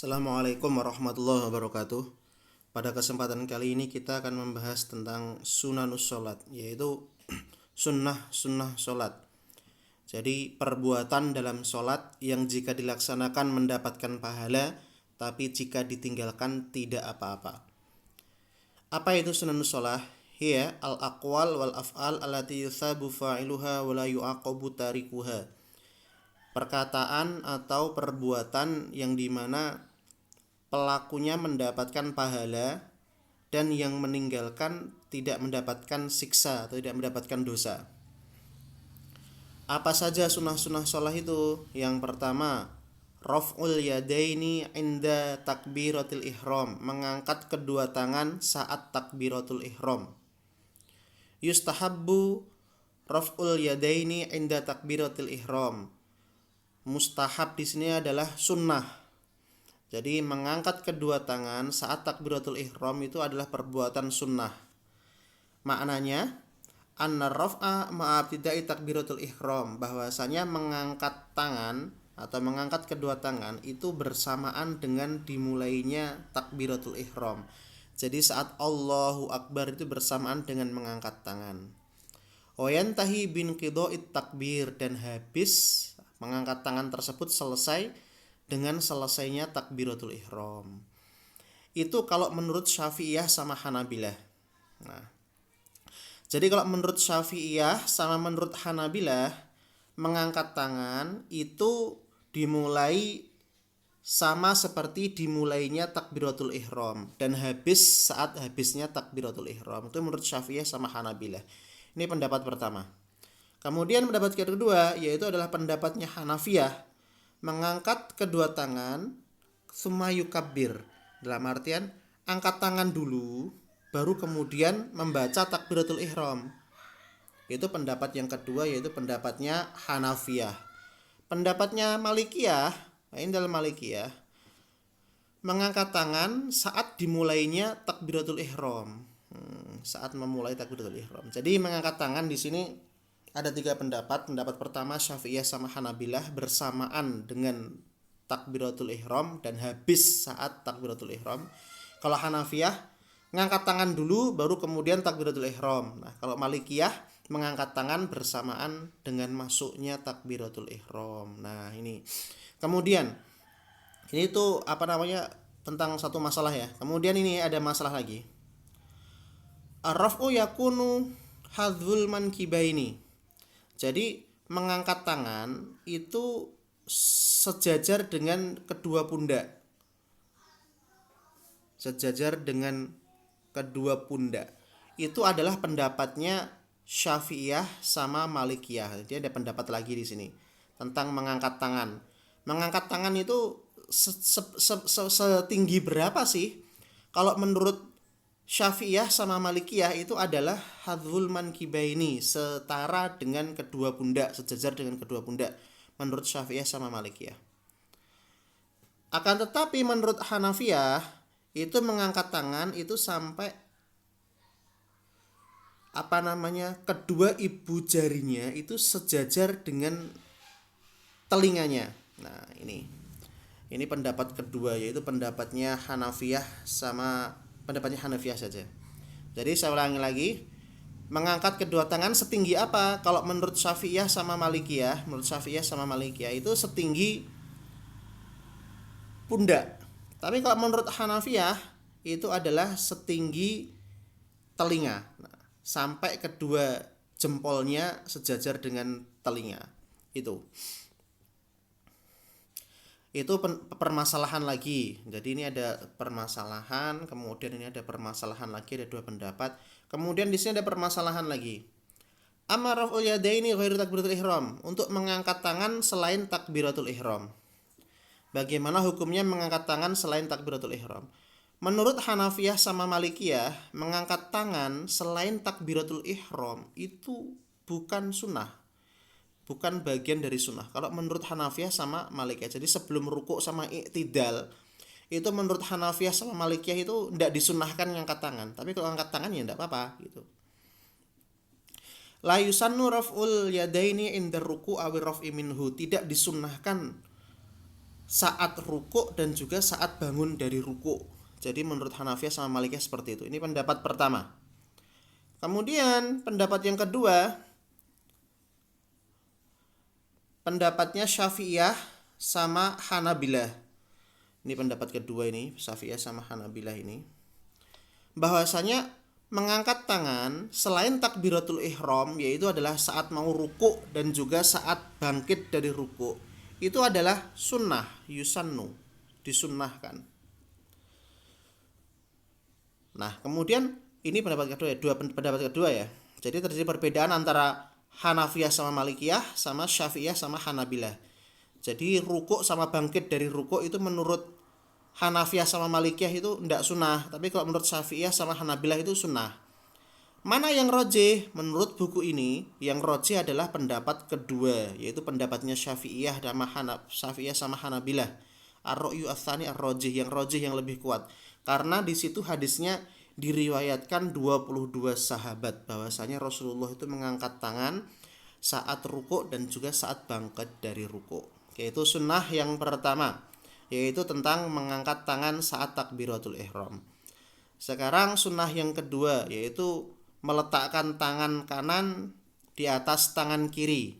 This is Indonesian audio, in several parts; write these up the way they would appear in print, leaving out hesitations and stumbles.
Assalamualaikum warahmatullahi wabarakatuh. Pada kesempatan kali ini kita akan membahas tentang sunanus sholat, yaitu sunnah sholat. Jadi perbuatan dalam sholat yang jika dilaksanakan mendapatkan pahala, tapi jika ditinggalkan tidak apa-apa. Apa itu sunanus sholat? Hiya al-aqwal wal af'al allati yuthabu fa'iluha wa la yu'aqabu tarikuha. Perkataan atau perbuatan yang dimana pelakunya mendapatkan pahala dan yang meninggalkan tidak mendapatkan siksa atau tidak mendapatkan dosa. Apa saja sunnah-sunnah sholat itu? Yang pertama, raf'ul yadaini inda takbiratul ihram, mengangkat kedua tangan saat takbiratul ihram. Yustahabbu raf'ul yadaini inda takbiratul ihram. Mustahab di sini adalah sunnah. Jadi mengangkat kedua tangan saat takbiratul ihram itu adalah perbuatan sunnah. Maknanya anna raf'a ma'abtidai takbiratul ihram, bahwasanya mengangkat tangan atau mengangkat kedua tangan itu bersamaan dengan dimulainya takbiratul ihram. Jadi saat Allahu Akbar itu bersamaan dengan mengangkat tangan. Wa yantahi bin qida'it takbir, dan habis mengangkat tangan tersebut selesai dengan selesainya takbiratul ihram. Itu kalau menurut Syafi'iyah sama Hanabilah. Nah, jadi kalau menurut Syafi'iyah sama menurut Hanabilah, mengangkat tangan itu dimulai sama seperti dimulainya takbiratul ihram dan habis saat habisnya takbiratul ihram. Itu menurut Syafi'iyah sama Hanabilah. Ini pendapat pertama. Kemudian pendapat kedua yaitu adalah pendapatnya Hanafiyah, mengangkat kedua tangan summa yukabbir, dalam artian angkat tangan dulu baru kemudian membaca takbiratul ihram. Itu pendapat yang kedua, yaitu pendapatnya Hanafiyah. Pendapatnya Malikiyah, ini dalam Malikiyah, mengangkat tangan saat dimulainya takbiratul ihram. Saat memulai takbiratul ihram. Jadi mengangkat tangan di sini ada tiga pendapat. Pendapat pertama Syafi'iyah sama Hanabilah bersamaan dengan takbiratul ihram dan habis saat takbiratul ihram. Kalau Hanafiyah mengangkat tangan dulu baru kemudian takbiratul ihram. Nah, kalau Malikiyah mengangkat tangan bersamaan dengan masuknya takbiratul ihram. Nah, ini. Kemudian ini tuh tentang satu masalah ya. Kemudian ini ada masalah lagi. Ar-raf'u yakunu hadzul mankibaini. Jadi mengangkat tangan itu sejajar dengan kedua pundak. Sejajar dengan kedua pundak. Itu adalah pendapatnya Syafi'iyah sama Malikiyah. Jadi ada pendapat lagi di sini tentang mengangkat tangan. Mengangkat tangan itu setinggi berapa sih? Kalau menurut Syafi'iyah sama Malikiyah itu adalah hadzul mankibaini, setara dengan kedua pundak, sejajar dengan kedua pundak menurut Syafi'iyah sama Malikiyah. Akan tetapi menurut Hanafiyah itu mengangkat tangan itu sampai kedua ibu jarinya itu sejajar dengan telinganya. Nah, ini pendapat kedua, yaitu pendapatnya Hanafiyah sama pendapatnya Hanafiyah saja. Jadi saya ulangi lagi, mengangkat kedua tangan setinggi apa? Kalau menurut Syafi'iyah sama Malikiyah, itu setinggi pundak. Tapi kalau menurut Hanafiyah itu adalah setinggi telinga. Nah, sampai kedua jempolnya sejajar dengan telinga. Itu permasalahan lagi. Jadi ini ada permasalahan, kemudian ini ada permasalahan lagi, ada dua pendapat. Kemudian di sini ada permasalahan lagi. Amma raf'ul yadaini ghairu takbiratul ihram, untuk mengangkat tangan selain takbiratul ihram. Bagaimana hukumnya mengangkat tangan selain takbiratul ihram? Menurut Hanafiyah sama Malikiyah, mengangkat tangan selain takbiratul ihram itu bukan sunnah, bukan bagian dari sunnah. Kalau menurut Hanafiyah sama Malikiyah, jadi sebelum rukuk sama i'tidal, itu menurut Hanafiyah sama Malikiyah itu tidak disunnahkan ngangkat tangan. Tapi kalau angkat tangan ya tidak apa-apa gitu. La yusannu raf'ul yadaini inda ruku' aw raf'i minhu, tidak disunnahkan saat rukuk dan juga saat bangun dari rukuk. Jadi menurut Hanafiyah sama Malikiyah seperti itu. Ini pendapat pertama. Kemudian pendapat yang kedua, pendapatnya Syafi'iyah sama Hanabilah. Ini pendapat kedua ini, Syafi'iyah sama Hanabilah ini. Bahwasanya mengangkat tangan selain takbiratul ihram, yaitu adalah saat mau rukuk dan juga saat bangkit dari rukuk, itu adalah sunnah, yusannu, disunnahkan. Nah, kemudian ini pendapat kedua ya, pendapat kedua ya. Jadi terjadi perbedaan antara Hanafiyah sama Malikiyah sama Syafi'iyah sama Hanabilah. Jadi rukuk sama bangkit dari rukuk itu menurut Hanafiyah sama Malikiyah itu tidak sunnah, tapi kalau menurut Syafi'iyah sama Hanabilah itu sunnah. Mana yang rojih? Menurut buku ini, yang rojih adalah pendapat kedua, yaitu pendapatnya Syafi'iyah sama Hanabilah. Ar-Ra'yu ats-tsani ar-rojih, yang rojih yang lebih kuat. Karena di situ hadisnya diriwayatkan 22 sahabat bahwasanya Rasulullah itu mengangkat tangan saat rukuk dan juga saat bangkit dari rukuk. Yaitu sunnah yang pertama, yaitu tentang mengangkat tangan saat takbiratul ihram. Sekarang sunnah yang kedua, yaitu meletakkan tangan kanan di atas tangan kiri.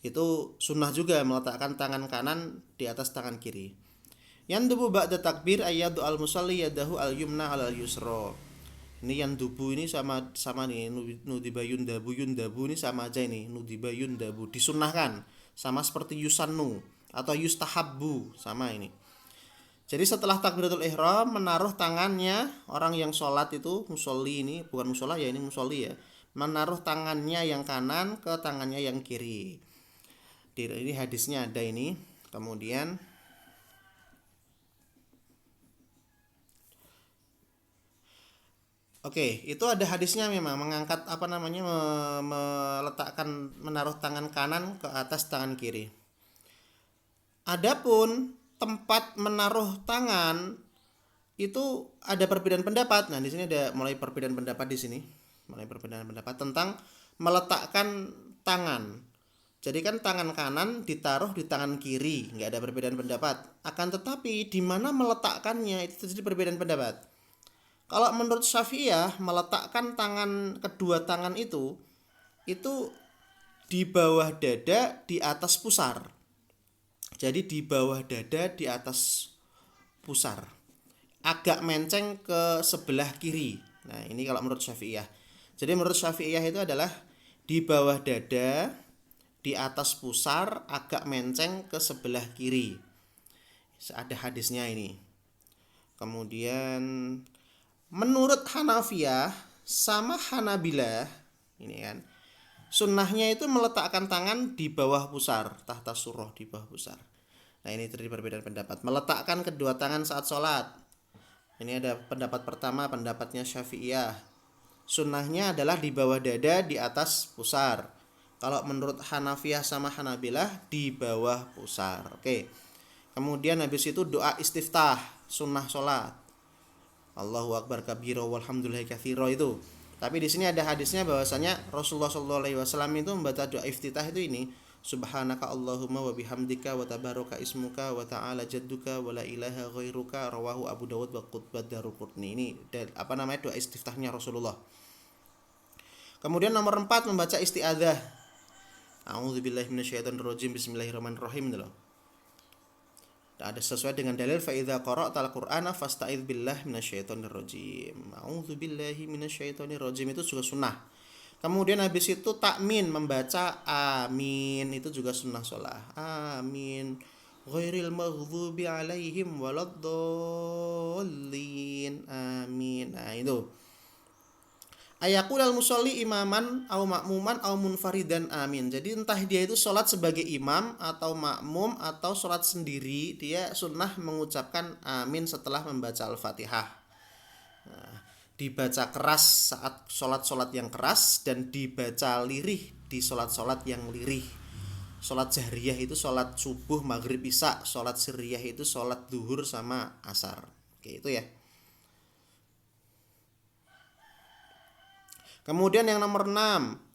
Itu sunnah juga, meletakkan tangan kanan di atas tangan kiri. Yandubu ba'da takbir ayyadu al-musalli yadahu al-yumna al-yusra. Ini yandubu ini sama nih, nudiba yundabu ini sama aja ini, nudiba yundabu, disunnahkan, sama seperti yusannu atau yustahabbu, sama ini. Jadi setelah takbiratul ihram menaruh tangannya, orang yang sholat itu musolli, ini bukan musola ya, ini musolli ya, menaruh tangannya yang kanan ke tangannya yang kiri. Ini hadisnya ada ini. Kemudian oke, itu ada hadisnya memang mengangkat meletakkan, menaruh tangan kanan ke atas tangan kiri. Adapun tempat menaruh tangan itu ada perbedaan pendapat. Nah, di sini ada mulai perbedaan pendapat di sini. Mulai perbedaan pendapat tentang meletakkan tangan. Jadi kan tangan kanan ditaruh di tangan kiri, nggak ada perbedaan pendapat. Akan tetapi di mana meletakkannya itu terjadi perbedaan pendapat. Kalau menurut Syafi'iyah, meletakkan kedua tangan itu di bawah dada di atas pusar. Jadi di bawah dada di atas pusar, agak menceng ke sebelah kiri. Nah, ini kalau menurut Syafi'iyah. Jadi menurut Syafi'iyah itu adalah di bawah dada di atas pusar, agak menceng ke sebelah kiri. Ada hadisnya ini. Kemudian menurut Hanafiyah sama Hanabilah ini kan, sunnahnya itu meletakkan tangan di bawah pusar, tahta surah, di bawah pusar. Nah, ini terjadi perbedaan pendapat. Meletakkan kedua tangan saat sholat. Ini ada pendapat pertama, pendapatnya Syafi'iyah. Sunnahnya adalah di bawah dada di atas pusar. Kalau menurut Hanafiyah sama Hanabilah di bawah pusar. Oke. Kemudian habis itu doa istiftah, sunnah sholat. Allahu akbar kabira walhamdulillahi katsira itu. Tapi di sini ada hadisnya bahwasanya Rasulullah SAW itu membaca doa iftitah itu ini, Subhanaka Allahumma wa bihamdika wa tabaraka ismuka wa ta'ala jadduka wa la ilaha ghairuka, rawahu Abu Dawud wa Qutbah Daruqutni. Ini doa istiftahnya Rasulullah. Kemudian nomor 4 membaca isti'adzah. A'udzubillahi minasyaitonirrajim, bismillahirrahmanirrahim. Ada sesuai dengan dalil fa idza qara'tal qur'ana fasta'idz billahi minasyaitonirrajim. A'udzubillahi minasyaitonirrajim itu juga sunnah. Kemudian habis itu takmin, membaca amin, itu juga sunnah sholat. Amin ghairil maghdubi alaihim waladdallin. Amin. Nah, itu. Ayaqulal musolli imaman au makmuman au munfaridan amin. Jadi entah dia itu sholat sebagai imam atau makmum atau sholat sendiri, dia sunnah mengucapkan amin setelah membaca Al-Fatihah. Nah, dibaca keras saat sholat yang keras dan dibaca lirih di sholat yang lirih. Sholat jahriyah itu sholat subuh, maghrib, isya. Sholat sirriyah itu sholat duhur sama asar. Oke, itu ya. Kemudian yang nomor 6,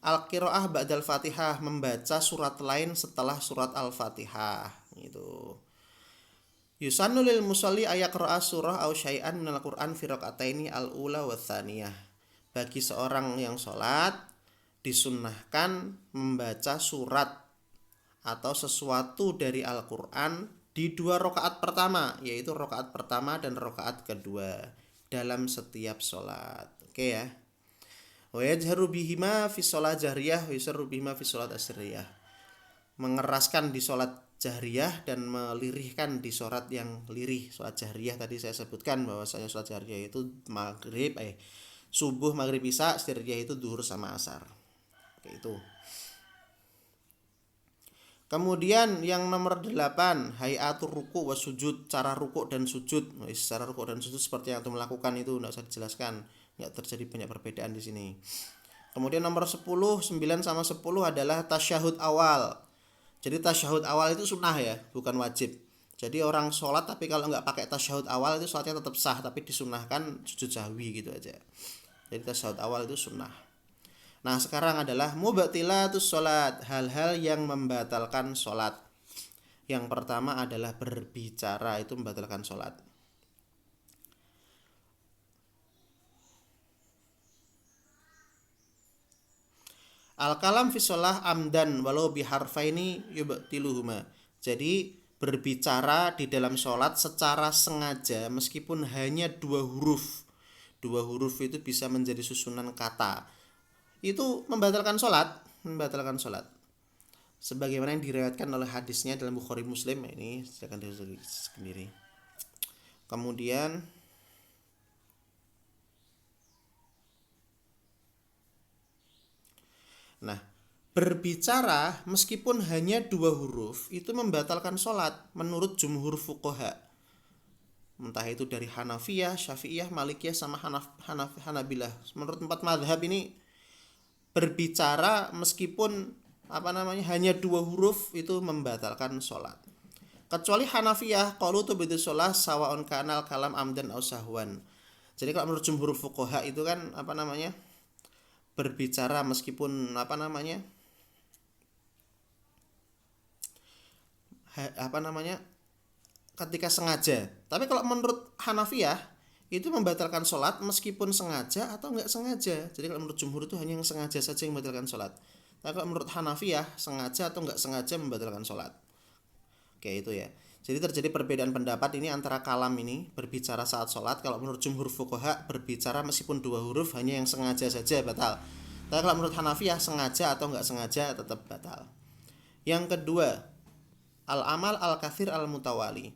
al-qiraah ba'dal Fatihah, membaca surat lain setelah surat Al-Fatihah. Gitu. Yusannu lil musalli ayaqra'a surah aw syai'an minal Qur'an fi raqataini al-ula wa tsaniyah. Bagi seorang yang sholat disunnahkan membaca surat atau sesuatu dari Al-Qur'an di 2 rakaat pertama, yaitu rakaat pertama dan rakaat kedua dalam setiap sholat. Oke ya. Wa yajharu bihima fi sholat jahriyah wa yusarru bihima fi sholat asriyah. Mengeraskan di sholat jahriyah dan melirihkan di sholat yang lirih. Sholat jahriyah tadi saya sebutkan bahwasanya sholat jahriyah itu subuh, maghrib, isya, asriyah itu duhur sama asar. Oke, itu. Kemudian yang nomor 8, hayatur ruku wa sujud, cara ruku dan sujud. Cara ruku dan sujud seperti yang antum melakukan itu enggak usah dijelaskan, enggak terjadi banyak perbedaan di sini. Kemudian nomor 10, 9 sama 10 adalah tasyahud awal. Jadi tasyahud awal itu sunnah ya, bukan wajib. Jadi orang sholat tapi kalau nggak pakai tasyahud awal itu sholatnya tetap sah, tapi disunnahkan sujud sahwi gitu aja. Jadi tasyahud awal itu sunnah. Nah sekarang adalah mubtilatus sholat, hal-hal yang membatalkan sholat. Yang pertama adalah berbicara, itu membatalkan sholat. Al-kalam fi sholah amdan walau biharfaini yubtiluhuma. Jadi berbicara di dalam sholat secara sengaja meskipun hanya 2 huruf. 2 huruf itu bisa menjadi susunan kata. Itu membatalkan sholat. Sebagaimana yang diriwayatkan oleh hadisnya dalam Bukhari Muslim, ini saya akan sendiri. Kemudian berbicara meskipun hanya 2 huruf itu membatalkan sholat menurut jumhur fuqaha. Entah itu dari Hanafiyah, Syafi'iyah, Malikiyah sama Hanabilah. Menurut 4 mazhab ini berbicara meskipun hanya 2 huruf itu membatalkan sholat. Kecuali Hanafiyah, qalu tubtilu sholat sawaun kanal kalam amdan aw sahwan. Jadi kalau menurut jumhur fuqaha itu kan berbicara meskipun ketika sengaja. Tapi kalau menurut Hanafiyah itu membatalkan sholat meskipun sengaja atau enggak sengaja. Jadi kalau menurut jumhur itu hanya yang sengaja saja yang membatalkan sholat. Tapi kalau menurut Hanafiyah sengaja atau enggak sengaja membatalkan sholat. Oke, itu ya. Jadi terjadi perbedaan pendapat ini antara kalam ini berbicara saat sholat. Kalau menurut jumhur fuqaha berbicara meskipun 2 huruf hanya yang sengaja saja batal. Tapi kalau menurut Hanafiyah sengaja atau enggak sengaja tetap batal. Yang kedua, al-amal al-kathir al-mutawali.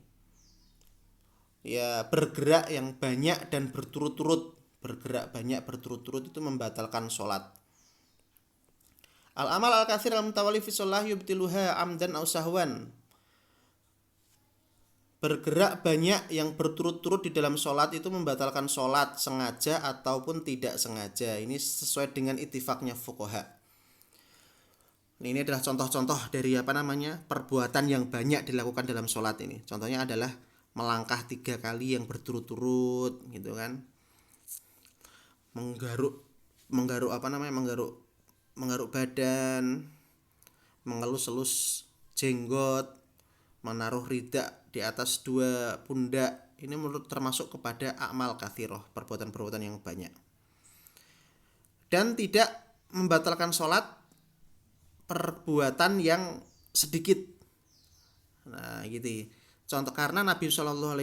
Ya, bergerak yang banyak dan berturut-turut. Bergerak banyak berturut-turut itu membatalkan sholat. Al-amal al-kathir al-mutawali fi sholah yubtiluha amdan aw sahwan. Bergerak banyak yang berturut-turut di dalam sholat itu membatalkan sholat sengaja ataupun tidak sengaja. Ini sesuai dengan ittifaqnya fuqaha. Ini adalah contoh-contoh dari perbuatan yang banyak dilakukan dalam sholat ini. Contohnya adalah melangkah 3 kali yang berturut-turut gitu kan, menggaruk badan, mengelus-elus jenggot, menaruh rida di atas 2 pundak. Ini menurut termasuk kepada a'mal katsiroh, perbuatan-perbuatan yang banyak. Dan tidak membatalkan sholat perbuatan yang sedikit. Nah gitu. Contoh karena Nabi SAW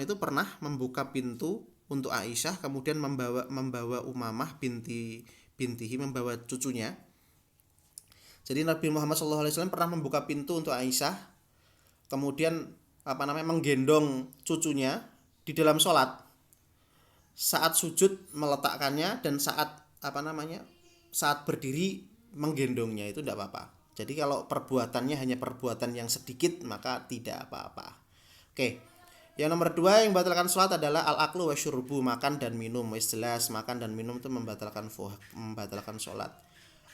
itu pernah membuka pintu untuk Aisyah, kemudian membawa Umamah bintihi, membawa cucunya. Jadi Nabi Muhammad SAW pernah membuka pintu untuk Aisyah, kemudian menggendong cucunya di dalam sholat. Saat sujud meletakkannya dan saat berdiri menggendongnya itu tidak apa-apa. Jadi kalau perbuatannya hanya perbuatan yang sedikit maka tidak apa-apa. Oke. Yang nomor 2 yang membatalkan sholat adalah al-aklu wa syurbu, makan dan minum. Jelas makan dan minum itu membatalkan sholat.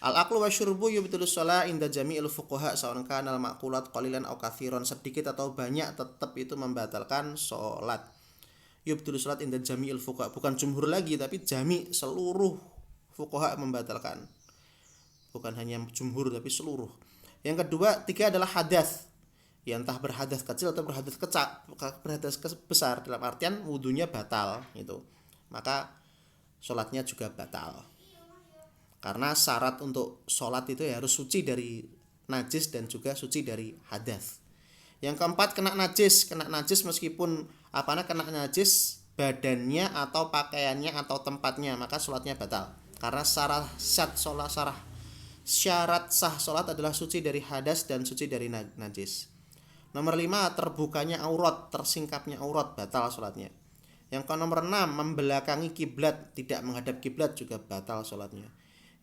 Al-aklu wa syurbu yubtilus sholat inda jami'il fuqaha sawan kana al-maqulat qalilan aw katsiran, sedikit atau banyak tetap itu membatalkan sholat. Yubtilus sholat inda jami'il fuqaha, bukan jumhur lagi tapi jami', seluruh fuqaha membatalkan. Bukan hanya jumhur tapi seluruh. Yang kedua, 3 adalah hadas. ya entah berhadas kecil atau berhadas besar, dalam artian wudunya batal gitu, maka sholatnya juga batal. Karena syarat untuk sholat itu ya harus suci dari najis dan juga suci dari hadas. Yang keempat, kena najis meskipun kena najis badannya atau pakaiannya atau tempatnya, maka sholatnya batal. Karena syarat sah sholat adalah suci dari hadas dan suci dari najis. Nomor 5, terbukanya aurat, tersingkapnya aurat, batal sholatnya. Yang ke nomor 6, membelakangi kiblat, tidak menghadap kiblat juga batal sholatnya.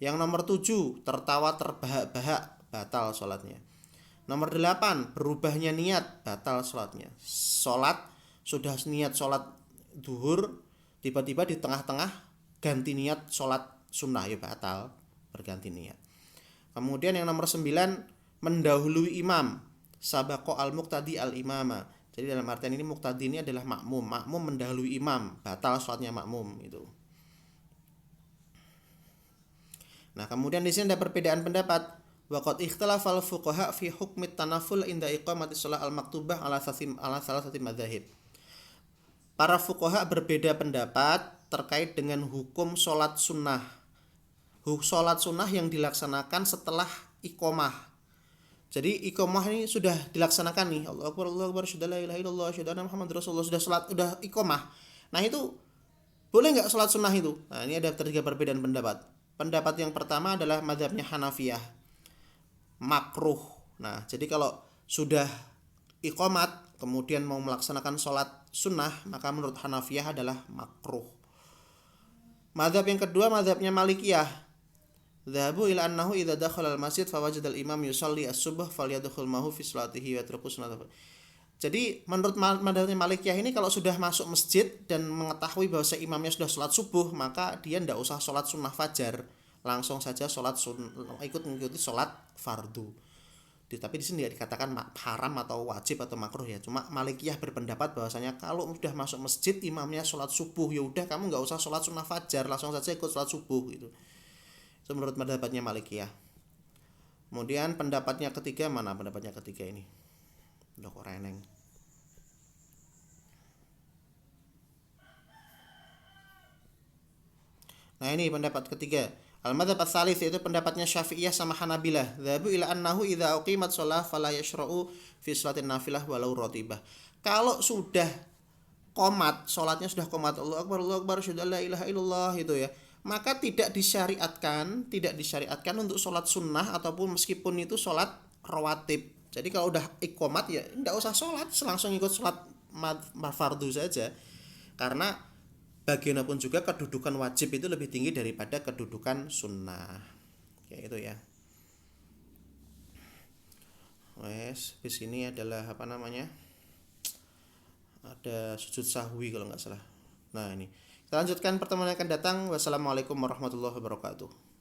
Yang nomor 7, tertawa terbahak-bahak, batal sholatnya. Nomor 8, berubahnya niat, batal sholatnya. Sholat, sudah niat sholat duhur, tiba-tiba di tengah-tengah ganti niat sholat sunnah, ya batal, berganti niat. Kemudian yang nomor 9, mendahului imam, sabaqo al-muqtadi al-imama. Jadi dalam artian ini muqtadi ini adalah makmum mendahului imam, batal sholatnya makmum itu. Nah, kemudian di sini ada perbedaan pendapat. Waqad ikhtalafal fuqaha fi hukmi tanaful inda iqamati shalah al-maktubah ala salasati madzhab. Para fuqaha berbeda pendapat terkait dengan hukum sholat sunnah. Sholat sunnah yang dilaksanakan setelah iqamah. Jadi iqamah ini sudah dilaksanakan nih. Allahu Akbar, syahadu la ilaha illallah, syahadu anna Muhammadar Rasulullah, sudah iqamah. Nah, itu boleh nggak sholat sunnah itu? Nah, ini ada 3 perbedaan pendapat. Pendapat yang pertama adalah mazhabnya Hanafiyah, makruh. Nah, jadi kalau sudah iqamat kemudian mau melaksanakan sholat sunnah, maka menurut Hanafiyah adalah makruh. Mazhab yang kedua mazhabnya Malikiyah. Dhahabu ila annahu idza dakhala al-masjid fawajada al-imam yusalli as-subh falyadkhul mahu fi sholatihi wa yatruku sunnatahu. Jadi menurut mazhabnya Malikiyah ini kalau sudah masuk masjid dan mengetahui bahwa imamnya sudah sholat subuh, maka dia tidak usah sholat sunnah fajar, langsung saja ikut mengikuti sholat fardu. Tapi di sini tidak dikatakan haram atau wajib atau makruh ya. Cuma Malikiyah berpendapat bahwasanya kalau sudah masuk masjid imamnya sholat subuh, ya udah kamu nggak usah sholat sunnah fajar, langsung saja ikut sholat subuh gitu. Itu menurut pendapatnya Malikiyah. Kemudian pendapatnya ketiga, mana pendapatnya ketiga ini? Udah kok reneng. Nah, ini pendapat ketiga. Al-madzhab ats-tsalits yaitu pendapatnya Syafi'iyah sama Hanabilah. Dzahabu ila annahu idza uqimat shalah fala yashra'u fi sholatin nafilah walau ratibah. Kalau sudah qomat, salatnya sudah qomat, Allahu Akbar, syahadu la ilaha illallah itu ya, maka tidak disyariatkan untuk sholat sunnah ataupun meskipun itu sholat rawatib. Jadi kalau udah iqamat ya tidak usah sholat, langsung ikut sholat fardu saja. Karena bagaimanapun juga kedudukan wajib itu lebih tinggi daripada kedudukan sunnah. Kayak itu ya. Di sini adalah ada sujud sahwi kalau nggak salah. Nah, ini kita lanjutkan pertemuan yang akan datang. Wassalamualaikum warahmatullahi wabarakatuh.